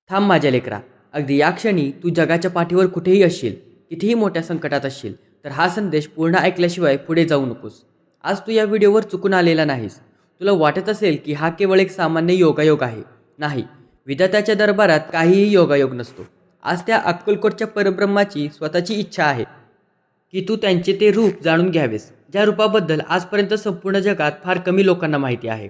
थांब माझ्या लेकरा. अगदी या क्षणी तू जगाच्या पाठीवर कुठेही असशील, कितीही मोठ्या संकटात असशील, तर हा संदेश पूर्ण ऐकल्याशिवाय पुढे जाऊ नकोस. आज तू या व्हिडिओवर चुकून आलेला नाहीस. तुला वाटत असेल की हा केवळ एक सामान्य योगायोग आहे. नाही, विधात्याच्या दरबारात काहीही योगायोग नसतो. आज त्या अक्कलकोटच्या परब्रह्माची स्वतःची इच्छा आहे की तू त्यांचे ते रूप जाणून घ्यावेस, ज्या रूपाबद्दल आजपर्यंत संपूर्ण जगात फार कमी लोकांना माहिती आहे.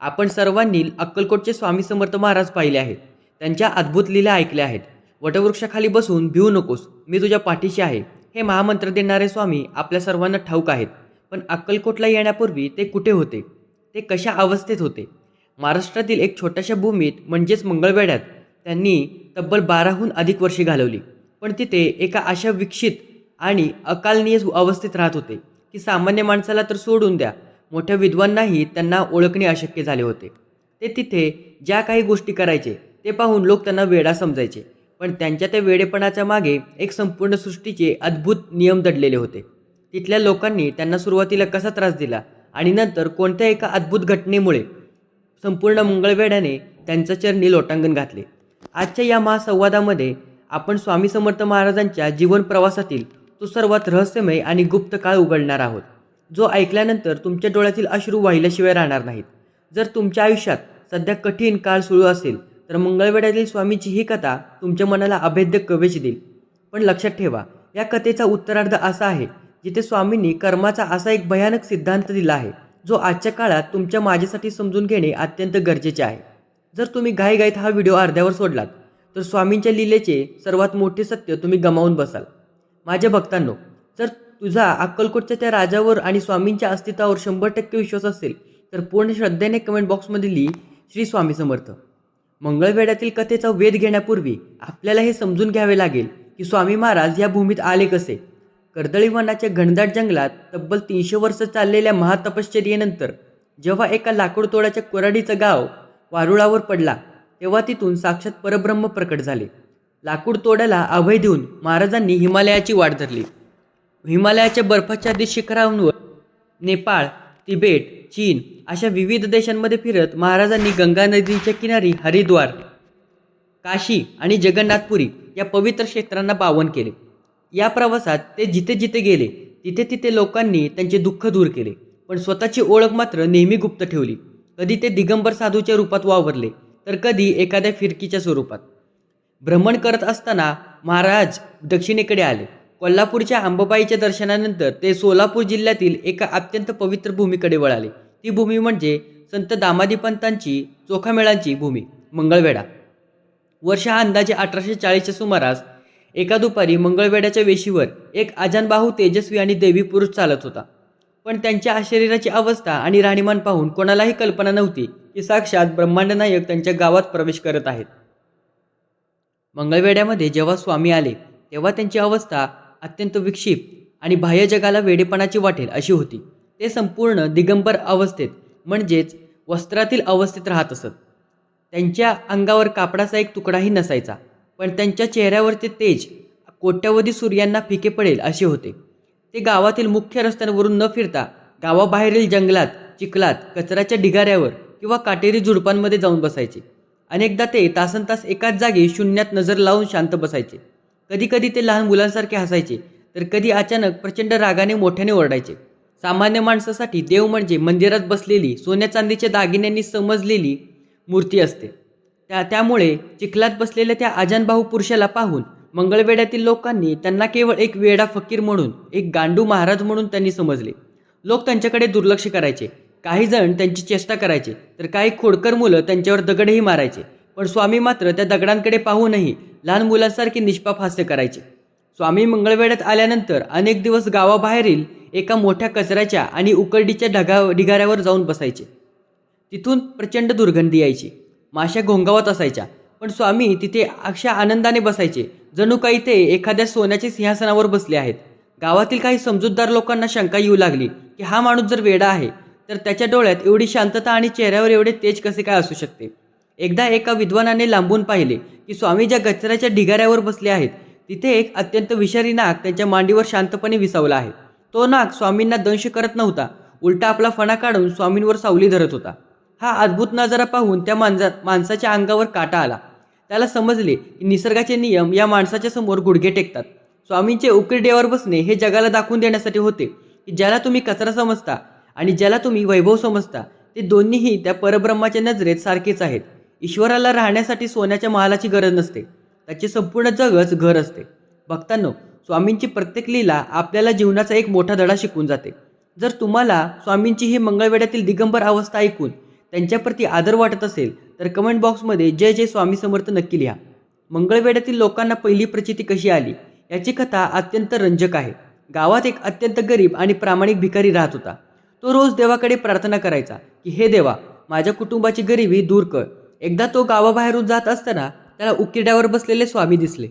आपण सर्वांनी अक्कलकोटचे स्वामी समर्थ महाराज पाहिले आहेत. त्यांच्या अद्भुत लीला ऐकल्या आहेत. वटवृक्षाखाली बसून भिवू नकोस, मी तुझ्या पाठीशी आहे, हे महामंत्र देणारे स्वामी आपल्या सर्वांना ठाऊक आहेत. पण अक्कलकोटला येण्यापूर्वी ते कुठे होते? ते कशा अवस्थेत होते? महाराष्ट्रातील एक छोट्याशा भूमीत म्हणजेच मंगळवेढ्यात त्यांनी तब्बल 12हून अधिक वर्षे घालवली. पण तिथे एका अशा विकसित आणि अकालनीय अवस्थेत राहत होते की सामान्य माणसाला तर सोडून द्या, मोठ्या विद्वांनाही त्यांना ओळखणे अशक्य झाले होते. ते तिथे ज्या काही गोष्टी करायचे ते पाहून लोक त्यांना वेडा समजायचे. पण त्यांच्या त्या वेडेपणाच्या मागे एक संपूर्ण सृष्टीचे अद्भुत नियम दडलेले होते. तिथल्या लोकांनी त्यांना सुरुवातीला कसा त्रास दिला आणि नंतर कोणत्या एका अद्भुत घटनेमुळे संपूर्ण मंगळवेढ्याने त्यांच्या चरणी लोटांगण घातले. आजच्या या महासंवादामध्ये आपण स्वामी समर्थ महाराजांच्या जीवन प्रवासातील तो सर्वात रहस्यमय आणि गुप्त काळ उघडणार आहोत, जो ऐकल्यानंतर तुमच्या डोळ्यातील अश्रू वाहिल्याशिवाय राहणार नाहीत. जर तुमच्या आयुष्यात सध्या कठीण काळ सुरू असेल तर मंगळवेढ्यातील स्वामीची ही कथा तुमच्या मनाला अभेद्य कवच देईल. पण लक्षात ठेवा, या कथेचा उत्तरार्ध असा आहे जिथे स्वामींनी कर्माचा असा एक भयानक सिद्धांत दिला आहे जो आजच्या काळात तुमच्या माझ्यासाठी समजून घेणे अत्यंत गरजेचे आहे. जर तुम्ही घाईघाईत हा व्हिडिओ अर्ध्यावर सोडलात तर स्वामींच्या लीलेचे सर्वात मोठे सत्य तुम्ही गमावून बसाल. माझ्या भक्तांनो, जर तुझा अक्कलकोटच्या त्या राजावर आणि स्वामींच्या अस्तित्वावर 100% विश्वास असेल तर पूर्ण श्रद्धेने कमेंट बॉक्समध्ये लिही श्री स्वामी समर्थ. मंगळवेढ्यातील कथेचा वेध घेण्यापूर्वी आपल्याला हे समजून घ्यावे लागेल की स्वामी महाराज या भूमीत आले कसे. कर्दळी वनाच्या घनदाट जंगलात तब्बल 300 वर्ष चाललेल्या महातपश्चर्येनंतर जेव्हा एका लाकूड तोडाच्या कोराडीचं गाव वारुळावर पडला तेव्हा तिथून साक्षात परब्रह्म प्रकट झाले. लाकूड तोडाला अभय देऊन महाराजांनी हिमालयाची वाट धरली. हिमालयाच्या बर्फाच्छादित शिखरांवर नेपाळ, तिबेट, चीन अशा विविध देशांमध्ये फिरत महाराजांनी गंगा नदीच्या किनारी हरिद्वार, काशी आणि जगन्नाथपुरी या पवित्र क्षेत्रांना पावन केले. या प्रवासात ते जिथे जिथे गेले तिथे तिथे लोकांनी त्यांचे दुःख दूर केले, पण स्वतःची ओळख मात्र नेहमी गुप्त ठेवली. कधी ते दिगंबर साधूच्या रूपात वावरले तर कधी एखाद्या फिरकीच्या स्वरूपात. भ्रमण करत असताना महाराज दक्षिणेकडे आले. कोल्हापूरच्या अंबाबाईच्या दर्शनानंतर ते सोलापूर जिल्ह्यातील एका अत्यंत पवित्र भूमीकडे वळाले. ती भूमी म्हणजे संत दामादीपंतांची चोखामेळांची भूमी मंगळवेढा. वर्ष हा अंदाजे 1840च्या सुमारास एका दुपारी मंगळवेढ्याच्या वेशीवर एक अजानबाहू तेजस्वी आणि देवी पुरुष चालत होता. पण त्यांच्या शरीराची अवस्था आणि राहणीमान पाहून कोणालाही कल्पना नव्हती की साक्षात ब्रह्मांड नायक त्यांच्या गावात प्रवेश करत आहेत. मंगळवेढ्यामध्ये जेव्हा स्वामी आले तेव्हा त्यांची अवस्था अत्यंत विक्षिप्त आणि बाह्य जगाला वेडेपणाची वाटेल अशी होती. ते संपूर्ण दिगंबर अवस्थेत म्हणजेच वस्त्रातील अवस्थेत राहत असत. त्यांच्या अंगावर कापडाचा एक तुकडाही नसायचा, पण त्यांच्या चेहऱ्यावरचे तेज कोट्यवधी सूर्यांना फिके पडेल असे होते. ते गावातील मुख्य रस्त्यांवरून न फिरता गावाबाहेरील जंगलात, चिखलात, कचऱ्याच्या ढिगाऱ्यावर किंवा काटेरी झुडपांमध्ये जाऊन बसायचे. अनेकदा ते तासनतास एकाच जागी शून्यात नजर लावून शांत बसायचे. कधी कधी ते लहान मुलांसारखे हसायचे तर कधी अचानक प्रचंड रागाने मोठ्याने ओरडायचे. सामान्य माणसासाठी देव म्हणजे मंदिरात बसलेली सोन्या चांदीच्या दागिन्यांनी समजलेली मूर्ती असते. त्यामुळे चिखलात बसलेल्या त्या अजानबाहू पुरुषाला पाहून मंगळवेढ्यातील लोकांनी त्यांना केवळ एक वेडा फकीर म्हणून, एक गांडू महाराज म्हणून त्यांनी समजले. लोक त्यांच्याकडे दुर्लक्ष करायचे. काही जण त्यांची चेष्टा करायचे तर काही खोडकर मुलं त्यांच्यावर दगडही मारायचे. पण स्वामी मात्र त्या दगडांकडे पाहूनही लहान मुलांसारखे निष्पाप हास्य करायचे. स्वामी मंगळवेढ्यात आल्यानंतर अनेक दिवस गावाबाहेरील एका मोठ्या कचऱ्याच्या आणि उकरडीच्या ढिगाऱ्यावर जाऊन बसायचे. तिथून प्रचंड दुर्गंधी यायची. माश्या घोंगावत असायच्या, पण स्वामी तिथे अशा आनंदाने बसायचे जणू काही ते एखाद्या सोन्याच्या सिंहासनावर बसले आहेत. गावातील काही समजूतदार लोकांना शंका येऊ लागली की हा माणूस जर वेडा आहे तर त्याच्या डोळ्यात एवढी शांतता आणि चेहऱ्यावर एवढे तेज कसे काय असू शकते. एकदा एका विद्वानाने लांबून पाहिले की स्वामी ज्या कचऱ्याच्या ढिगाऱ्यावर बसले आहेत तिथे एक अत्यंत विषारी नाग त्यांच्या मांडीवर शांतपणे विसावला आहे. तो नाग स्वामींना दंश करत नव्हता, उलटा आपला फणा काढून स्वामींवर सावली धरत होता. हा अद्भुत नजारा पाहून त्या माणसाच्या अंगावर काटा आला. त्याला समजले की निसर्गाचे नियम या माणसाच्या समोर गुडघे टेकतात. स्वामींचे उकिरड्यावर बसणे हे जगाला दाखवून देण्यासाठी होते की ज्याला तुम्ही कचरा समजता आणि ज्याला तुम्ही वैभव समजता ते दोन्हीही त्या परब्रह्माच्या नजरेत सारखेच आहेत. ईश्वराला राहण्यासाठी सोन्याच्या महालाची गरज नसते, त्याचे संपूर्ण जगच घर असते. भक्तांनो, स्वामींची प्रत्येक लीला आपल्याला जीवनाचा एक मोठा धडा शिकवून जाते. जर तुम्हाला स्वामींची ही मंगळवेढ्यातील दिगंबर अवस्था ऐकून त्यांच्याप्रती आदर वाटत असेल तर कमेंट बॉक्समध्ये जय जय स्वामी समर्थ नक्की लिहा. मंगळवेढ्यातील लोकांना पहिली प्रचिती कशी आली याची कथा अत्यंत रंजक आहे. गावात एक अत्यंत गरीब आणि प्रामाणिक भिकारी राहत होता. तो रोज देवाकडे प्रार्थना करायचा की हे देवा, माझ्या कुटुंबाची गरिबी दूर कर. एकदा तो गावाबाहेरून जात असताना त्याला उकिरड्यावर बसलेले स्वामी दिसले.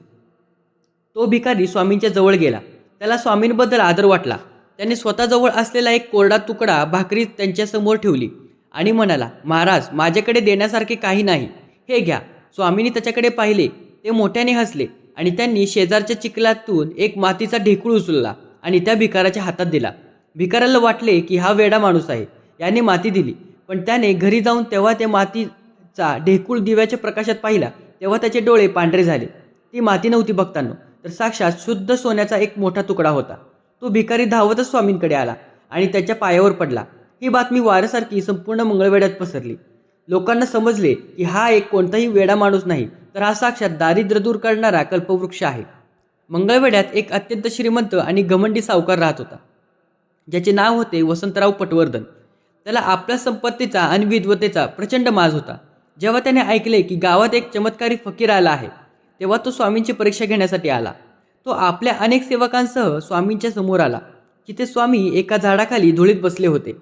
तो भिकारी स्वामींच्या जवळ गेला. त्याला स्वामींबद्दल आदर वाटला. त्याने स्वतःजवळ असलेला एक कोरडा तुकडा भाकरी त्यांच्यासमोर ठेवली आणि म्हणाला, महाराज, माझ्याकडे देण्यासारखे काही नाही, हे घ्या. स्वामींनी त्याच्याकडे पाहिले. ते मोठ्याने हसले आणि त्यांनी शेजारच्या चिखलातून एक मातीचा ढेकूळ उचलला आणि त्या भिकाराच्या हातात दिला. भिकाराला वाटले की हा वेडा माणूस आहे, याने माती दिली. पण त्याने घरी जाऊन तेव्हा ते मातीचा ढेकूळ दिव्याच्या प्रकाशात पाहिला तेव्हा त्याचे डोळे पांढरे झाले. ती माती नव्हती भक्तांनो, तर साक्षात शुद्ध सोन्याचा एक मोठा तुकडा होता. तो भिकारी धावतच स्वामींकडे आला आणि त्याच्या पायावर पडला. ही बातमी वाऱ्यासारखी संपूर्ण मंगळवेढ्यात पसरली. लोकांना समजले की हा एक कोणताही वेडा माणूस नाही, तर हा साक्षात दारिद्र्य दूर करणारा कल्पवृक्ष आहे. मंगळवेढ्यात एक अत्यंत श्रीमंत आणि घमंडी सावकार राहत होता, ज्याचे नाव होते वसंतराव पटवर्धन. त्याला आपल्या संपत्तीचा आणि विद्वतेचा प्रचंड माज होता. जेव्हा त्याने ऐकले की गावात एक चमत्कारी फकीर आला आहे तेव्हा तो स्वामींची परीक्षा घेण्यासाठी आला. तो आपल्या अनेक सेवकांसह स्वामींच्या समोर आला. तिथे स्वामी एका झाडाखाली धुळीत बसले होते.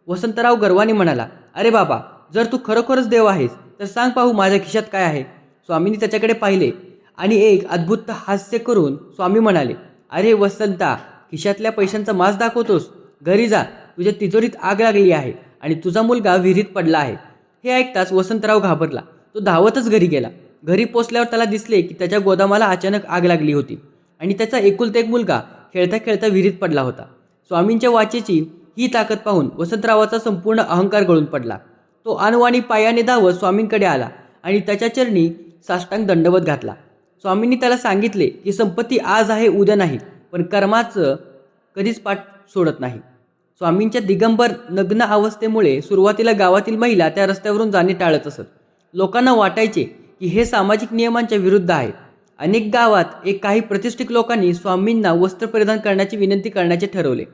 वसंतराव गर्वाने म्हणाला, अरे बाबा, जर तू खरोखरच देव आहेस तर सांग पाहू माझ्या खिशात काय आहे. स्वामींनी त्याच्याकडे पाहिले आणि एक अद्भुत हास्य करून स्वामी म्हणाले, अरे वसंता, खिशातल्या पैशांचा माज दाखवतोस? घरी जा, तुझ्या तिजोरीत आग लागली आहे आणि तुझा मुलगा विहिरीत पडला आहे. हे ऐकताच वसंतराव घाबरला. तो धावतच घरी गेला. घरी पोचल्यावर त्याला दिसले की त्याच्या गोदामाला अचानक आग लागली होती आणि त्याचा एकुलता एक मुलगा खेळता खेळता विहिरीत पडला होता. स्वामींच्या वाचेची ही ताकद पाहून वसंतरावाचा संपूर्ण अहंकार गळून पडला. तो अनवाणी पायाने धावत स्वामींकडे आला आणि त्याच्या चरणी साष्टांग दंडवत घातला. स्वामींनी त्याला सांगितले की संपत्ती आज आहे उद्या नाही, पण कर्माचं कधीच पाठ सोडत नाही. स्वामींच्या दिगंबर नग्न अवस्थेमुळे सुरुवातीला गावातील महिला त्या रस्त्यावरून जाणे टाळत असत. लोकांना वाटायचे की हे सामाजिक नियमांच्या विरुद्ध आहे. अनेक गावात काही प्रतिष्ठित लोकांनी स्वामींना वस्त्र परिधान करण्याची विनंती करण्याचे ठरवले.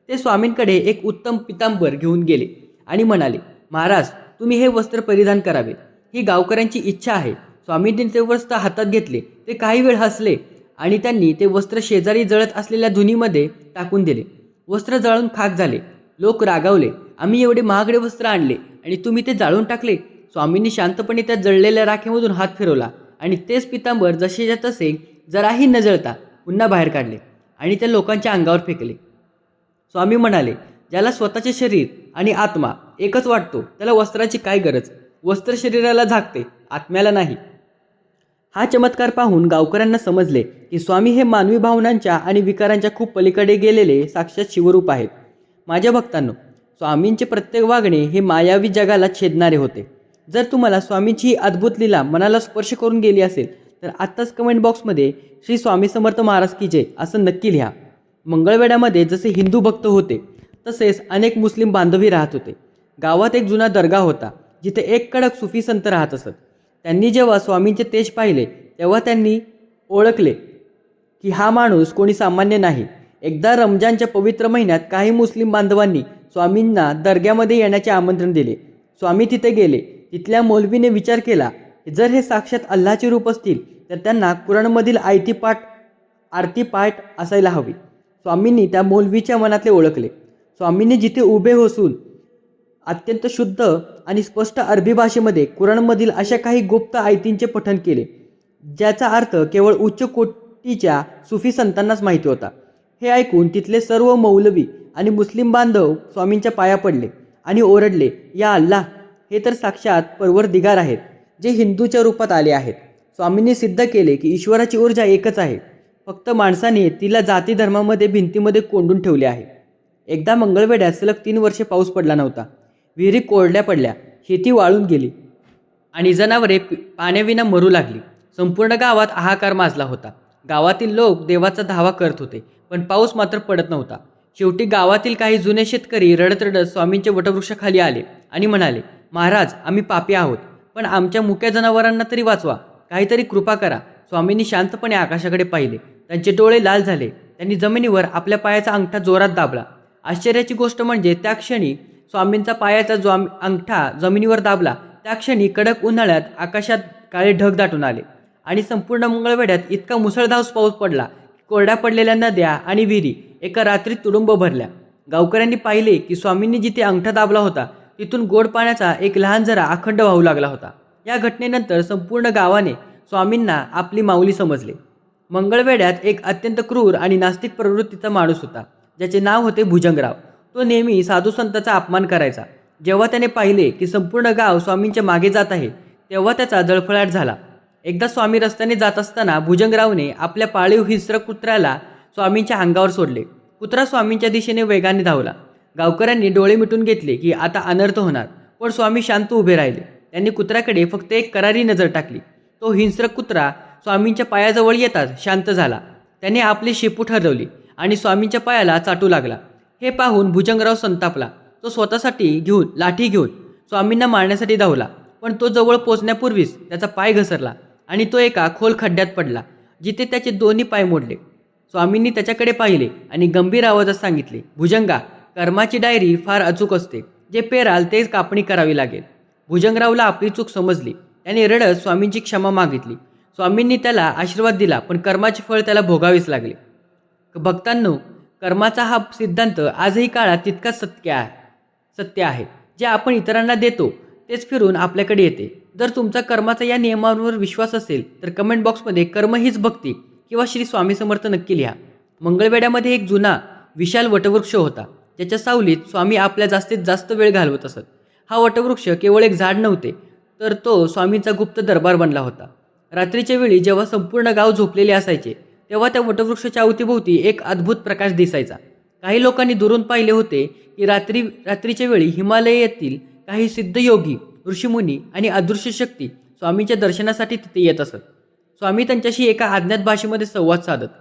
ते स्वामींकडे एक उत्तम पितांबर घेऊन गेले आणि म्हणाले, महाराज, तुम्ही हे वस्त्र परिधान करावे, ही गावकऱ्यांची इच्छा आहे. स्वामींनी ते वस्त्र हातात घेतले. ते काही वेळ हसले आणि त्यांनी ते वस्त्र शेजारी जळत असलेल्या धुनीमध्ये टाकून दिले. वस्त्र जळून खाक झाले. लोक रागावले, आम्ही एवढे महागडे वस्त्र आणले आणि तुम्ही ते जाळून टाकले. स्वामींनी शांतपणे त्या जळलेल्या राखेमधून हात फिरवला आणि तेच पितांबर जसेच्या तसे जराही न जळता पुन्हा बाहेर काढले आणि त्या लोकांच्या अंगावर फेकले. स्वामी म्हणाले, ज्याला स्वतःचे शरीर आणि आत्मा एकच वाटतो त्याला वस्त्राची काय गरज? वस्त्र शरीराला झाकते, आत्म्याला नाही. हा चमत्कार पाहून गावकऱ्यांना समजले की स्वामी हे मानवी भावनांच्या आणि विकारांच्या खूप पलीकडे गेलेले साक्षात शिवरूप आहेत. माझ्या भक्तांनो, स्वामींचे प्रत्येक वागणे हे मायावी जगाला छेदणारे होते. जर तुम्हाला स्वामींची ही अद्भुत लीला मनाला स्पर्श करून गेली असेल तर आत्ताच कमेंट बॉक्समध्ये श्री स्वामी समर्थ महाराज की जय असं नक्की लिहा. मंगळवेढ्यामध्ये जसे हिंदू भक्त होते तसेच अनेक मुस्लिम बांधवी राहत होते. गावात एक जुना दर्गा होता जिथे एक कडक सुफी संत राहत असत. त्यांनी जेव्हा स्वामींचे तेज पाहिले तेव्हा त्यांनी ओळखले की हा माणूस कोणी सामान्य नाही. एकदा रमजानच्या पवित्र महिन्यात काही मुस्लिम बांधवांनी स्वामींना दर्ग्यामध्ये येण्याचे आमंत्रण दिले. स्वामी तिथे गेले. तिथल्या मौलवीने विचार केला की जर हे साक्षात अल्लाचे रूप असतील तर त्यांना कुराणमधील आरती पाठ असायला हवी. स्वामींनी त्या मौलवीच्या मनातले ओळखले. स्वामींनी जिथे उभे बसून अत्यंत शुद्ध आणि स्पष्ट अरबी भाषेमध्ये कुराणमधील अशा काही गुप्त आयतींचे पठण केले ज्याचा अर्थ केवळ उच्च कोटीच्या सुफी संतांनाच माहिती होता. हे ऐकून तिथले सर्व मौलवी आणि मुस्लिम बांधव स्वामींच्या पाया पडले आणि ओरडले, या अल्लाह, हे तर साक्षात परवरदिगार आहेत जे हिंदूच्या रूपात आले आहेत. स्वामींनी सिद्ध केले की ईश्वराची ऊर्जा एकच आहे, फक्त माणसाने तिला जाती धर्मामध्ये भिंतीमध्ये कोंडून ठेवले आहे. एकदा मंगळवेढ्यात सलग 3 वर्षे पाऊस पडला नव्हता. विहिरी कोरड्या पडल्या, शेती वाळून गेली आणि जनावरे पाण्याविना मरू लागली. संपूर्ण गावात हाहाकार माजला होता. गावातील लोक देवाचा धावा करत होते, पण पाऊस मात्र पडत नव्हता. शेवटी गावातील काही जुने शेतकरी रडत रडत स्वामींच्या वटवृक्षाखाली आले आणि म्हणाले, महाराज, आम्ही पापी आहोत, पण आमच्या मुक्या जनावरांना तरी वाचवा, काहीतरी कृपा करा. स्वामींनी शांतपणे आकाशाकडे पाहिले. त्यांचे डोळे लाल झाले. त्यांनी जमिनीवर आपल्या पायाचा अंगठा जोरात दाबला. आश्चर्याची गोष्ट म्हणजे त्या क्षणी स्वामींचा पायाचा जो अंगठा जमिनीवर दाबला, त्या क्षणी कडक उन्हाळ्यात आकाशात काळे ढग दाटून आले आणि संपूर्ण मंगळवेढ्यात इतका मुसळधार पाऊस पडला की कोरड्या पडलेल्या नद्या आणि विहिरी एका रात्रीत तुडुंब भरल्या. गावकऱ्यांनी पाहिले की स्वामींनी जिथे अंगठा दाबला होता तिथून गोड पाण्याचा एक लहान झरा अखंड वाहू लागला होता. या घटनेनंतर संपूर्ण गावाने स्वामींना आपली माऊली समजले. मंगळवेढ्यात एक अत्यंत क्रूर आणि नास्तिक प्रवृत्तीचा माणूस होता, ज्याचे नाव होते भुजंगराव. तो नेहमी साधू संतांचा अपमान करायचा. जेव्हा त्याने पाहिले की संपूर्ण गाव स्वामींच्या मागे जात आहे, तेव्हा त्याचा जळफळाट झाला. एकदा स्वामी रस्त्याने जात असताना भुजंगरावने आपल्या पाळीव हिंस्र कुत्र्याला स्वामींच्या अंगावर सोडले. कुत्रा स्वामींच्या दिशेने वेगाने धावला. गावकऱ्यांनी डोळे मिटून घेतले की आता अनर्थ होणार, पण स्वामी शांत उभे राहिले. त्यांनी कुत्र्याकडे फक्त एक करारी नजर टाकली. तो हिंस्र कुत्रा स्वामींच्या पायाजवळ येताच शांत झाला. त्याने आपली शेपूट हलवली आणि स्वामींच्या पायाला चाटू लागला. हे पाहून भुजंगराव संतापला. तो स्वतःसाठी लाठी घेऊन स्वामींना मारण्यासाठी धावला, पण तो जवळ पोचण्यापूर्वीच त्याचा पाय घसरला आणि तो एका खोल खड्ड्यात पडला, जिथे त्याचे दोन्ही पाय मोडले. स्वामींनी त्याच्याकडे पाहिले आणि गंभीर आवाजात सांगितले, भुजंगा, कर्माची डायरी फार अचूक असते. जे पेराल तेच कापणी करावी लागेल. भुजंगरावला आपली चूक समजली. त्याने रडत स्वामींची क्षमा मागितली. स्वामींनी त्याला आशीर्वाद दिला, पण कर्माचे फळ त्याला भोगावेच लागले. भक्तांनो, कर्माचा हा सिद्धांत आजही काळात तितकाच सत्य आहे. जे आपण इतरांना देतो तेच फिरून आपल्याकडे येते. जर तुमचा कर्माचा या नियमांवर विश्वास असेल तर कमेंट बॉक्समध्ये कर्म हीच भक्ती किंवा श्री स्वामी समर्थ नक्की लिहा. मंगळवेढ्यामध्ये एक जुना विशाल वटवृक्ष होता, ज्याच्या सावलीत स्वामी आपल्या जास्तीत जास्त वेळ घालवत असत. हा वटवृक्ष केवळ एक झाड नव्हते, तर तो स्वामींचा गुप्त दरबार बनला होता. रात्रीच्या वेळी जेव्हा संपूर्ण गाव झोपलेले असायचे, तेव्हा त्या वटवृक्षाच्या अवतीभोवती एक अद्भुत प्रकाश दिसायचा. काही लोकांनी दुरून पाहिले होते की रात्रीच्या वेळी हिमालयातील काही सिद्ध योगी, ऋषीमुनी आणि अदृश्य शक्ती स्वामींच्या दर्शनासाठी तिथे येत असत. स्वामी त्यांच्याशी एका अज्ञात भाषेमध्ये संवाद साधत.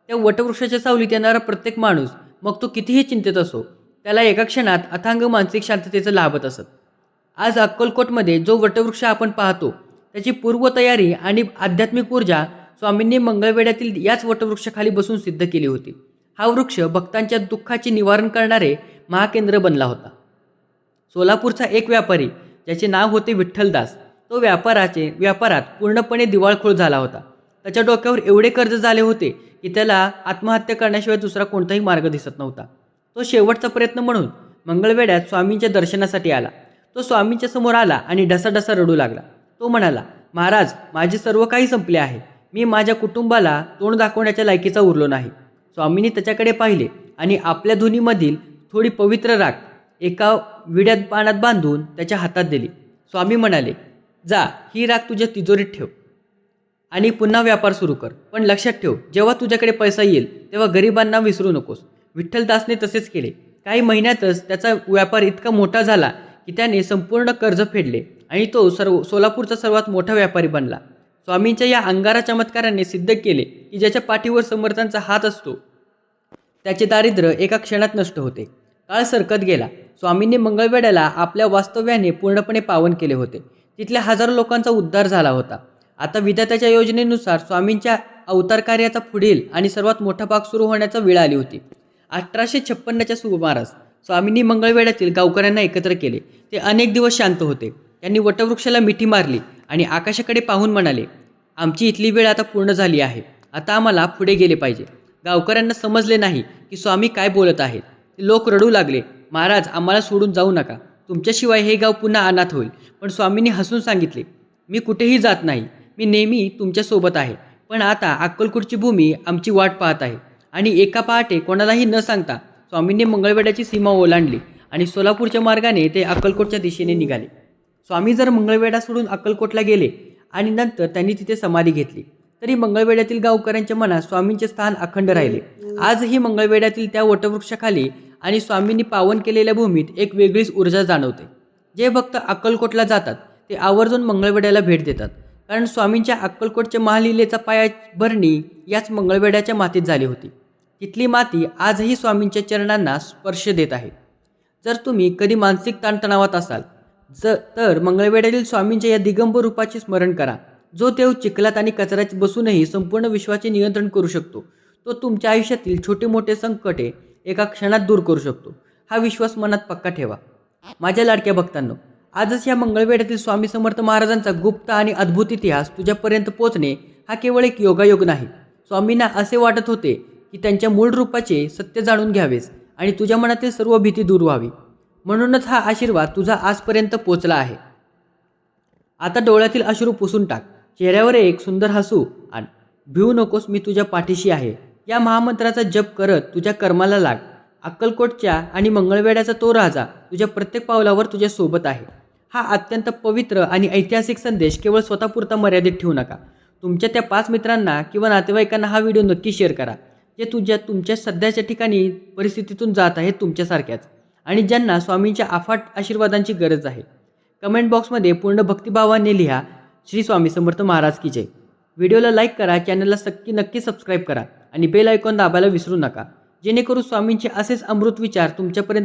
त्या वटवृक्षाच्या सावलीत येणारा प्रत्येक माणूस, मग तो कितीही चिंतेत असो, त्याला एका क्षणात अथांग मानसिक शांततेचा लाभत असत. आज अक्कलकोटमध्ये जो वटवृक्ष आपण पाहतो, त्याची पूर्वतयारी आणि आध्यात्मिक ऊर्जा स्वामींनी मंगळवेढ्यातील याच वटवृक्षाखाली बसून सिद्ध केली होती. हा वृक्ष भक्तांच्या दुःखाचे निवारण करणारे महाकेंद्र बनला होता. सोलापूरचा एक व्यापारी, ज्याचे नाव होते विठ्ठलदास, तो व्यापारात पूर्णपणे दिवाळखोर झाला होता. त्याच्या डोक्यावर एवढे कर्ज झाले होते की त्याला आत्महत्या करण्याशिवाय दुसरा कोणताही मार्ग दिसत नव्हता. तो शेवटचा प्रयत्न म्हणून मंगळवेढ्यात स्वामींच्या दर्शनासाठी आला. तो स्वामींच्या समोर आला आणि ढसाढसा रडू लागला. तो म्हणाला, महाराज, माझे सर्व काही संपले आहे. मी माझ्या कुटुंबाला तोंड दाखवण्याच्या लायकीचा उरलो नाही. स्वामींनी त्याच्याकडे पाहिले आणि आपल्या धुनीमधील थोडी पवित्र राख एका विड्यात पाण्यात बांधून त्याच्या हातात दिली. स्वामी म्हणाले, जा, ही राख तुझ्या तिजोरीत ठेव आणि पुन्हा व्यापार सुरू कर. पण लक्षात ठेव, जेव्हा तुझ्याकडे पैसा येईल तेव्हा गरिबांना विसरू नकोस. विठ्ठलदासने तसेच केले. काही महिन्यातच त्याचा व्यापार इतका मोठा झाला की त्याने संपूर्ण कर्ज फेडले आणि तो सोलापूरचा सर्वात मोठा व्यापारी बनला. स्वामींच्या या अंगारा चमत्काराने सिद्ध केले की ज्याच्या पाठीवर समर्थांचा हात असतो त्याचे दारिद्र्य एका क्षणात नष्ट होते. काळ सरकत गेला. स्वामींनी मंगळवेढ्याला आपल्या वास्तव्याने पूर्णपणे पावन केले होते. तिथल्या हजारो लोकांचा उद्धार झाला होता. आता विधात्याच्या योजनेनुसार स्वामींच्या अवतार कार्याचा पुढील आणि सर्वात मोठा भाग सुरू होण्याचा वेळ आली होती. 1856च्या सुमारास स्वामींनी मंगळवेढ्यातील गावकऱ्यांना एकत्र केले. ते अनेक दिवस शांत होते. त्यांनी वटवृक्षाला मिठी मारली आणि आकाशाकडे पाहून म्हणाले, आमची इथली वेळ आता पूर्ण झाली आहे. आता आम्हाला पुढे गेले पाहिजे. गावकऱ्यांना समजले नाही की स्वामी काय बोलत आहेत. लोक रडू लागले, महाराज, आम्हाला सोडून जाऊ नका. तुमच्याशिवाय हे गाव पुन्हा अनाथ होईल. पण स्वामींनी हसून सांगितले, मी कुठेही जात नाही. मी नेहमी तुमच्यासोबत आहे. पण आता अक्कलकोटची भूमी आमची वाट पाहत आहे. आणि एका पहाटे कोणालाही न सांगता स्वामींनी मंगळवेढ्याची सीमा ओलांडली आणि सोलापूरच्या मार्गाने ते अक्कलकोटच्या दिशेने निघाले. स्वामी जर मंगळवेढा सोडून अक्कलकोटला गेले आणि नंतर त्यांनी तिथे समाधी घेतली, तरी मंगळवेढ्यातील गावकऱ्यांच्या मनात स्वामींचे स्थान अखंड राहिले. आजही मंगळवेढ्यातील त्या वटवृक्षाखाली आणि स्वामींनी पावन केलेल्या भूमीत एक वेगळीच ऊर्जा जाणवते. जे भक्त अक्कलकोटला जातात ते आवर्जून मंगळवेढ्याला भेट देतात. कारण स्वामींच्या अक्कलकोटच्या महालीलेचा पायाभरणी याच मंगळवेढ्याच्या मातीत झाली होती. तिथली माती आजही स्वामींच्या चरणांना स्पर्श देत आहे. जर तुम्ही कधी मानसिक ताणतणावात असाल तर मंगळवेढ्यातील स्वामींच्या या दिगंबर रूपाचे स्मरण करा. जो देव चिखलात आणि कचऱ्यात बसूनही संपूर्ण विश्वाचे नियंत्रण करू शकतो, तो तुमच्या आयुष्यातील छोटे मोठे संकटे एका क्षणात दूर करू शकतो. हा विश्वास मनात पक्का ठेवा. माझ्या लाडक्या भक्तांनो, आजच या मंगळवेढ्यातील स्वामी समर्थ महाराजांचा गुप्त आणि अद्भुत इतिहास तुझ्यापर्यंत पोहोचणे हा केवळ एक योगायोग नाही. स्वामींना असे वाटत होते की त्यांच्या मूळ रूपाचे सत्य जाणून घ्यावेस आणि तुझ्या मनातील सर्व भीती दूर व्हावी. म्हणूनच हा आशीर्वाद तुझा आजपर्यंत पोचला आहे. आता डोळ्यातील अश्रू पुसून टाक, चेहऱ्यावर एक सुंदर हसू आण. भिवू नकोस, मी तुझ्या पाठीशी आहे. या महामंत्राचा जप करत तुझ्या कर्माला लाग. अक्कलकोटच्या आणि मंगळवेढ्याचा तो राजा तुझ्या प्रत्येक पावलावर तुझ्या सोबत आहे. हा अत्यंत पवित्र आणि ऐतिहासिक संदेश केवळ स्वतःपुरता मर्यादित ठेवू नका. तुमच्या त्या 5 मित्रांना किंवा नातेवाईकांना हा व्हिडिओ नक्की शेअर करा, जे तुमच्या सध्याच्या ठिकाणी परिस्थितीतून जात आहेत तुमच्यासारख्याच, आणि ज्यांना स्वामींच्या अफाट आशीर्वादांची गरज आहे. कमेंट बॉक्समध्ये पूर्ण भक्तिभावाने लिहा, श्री स्वामी समर्थ महाराज की जय. व्हिडिओला लाईक करा, चॅनलला नक्की सबस्क्राईब करा आणि बेल आयकॉन दाबायला विसरू नका, जेणेकरून स्वामींचे असेच अमृत विचार तुमच्यापर्यंत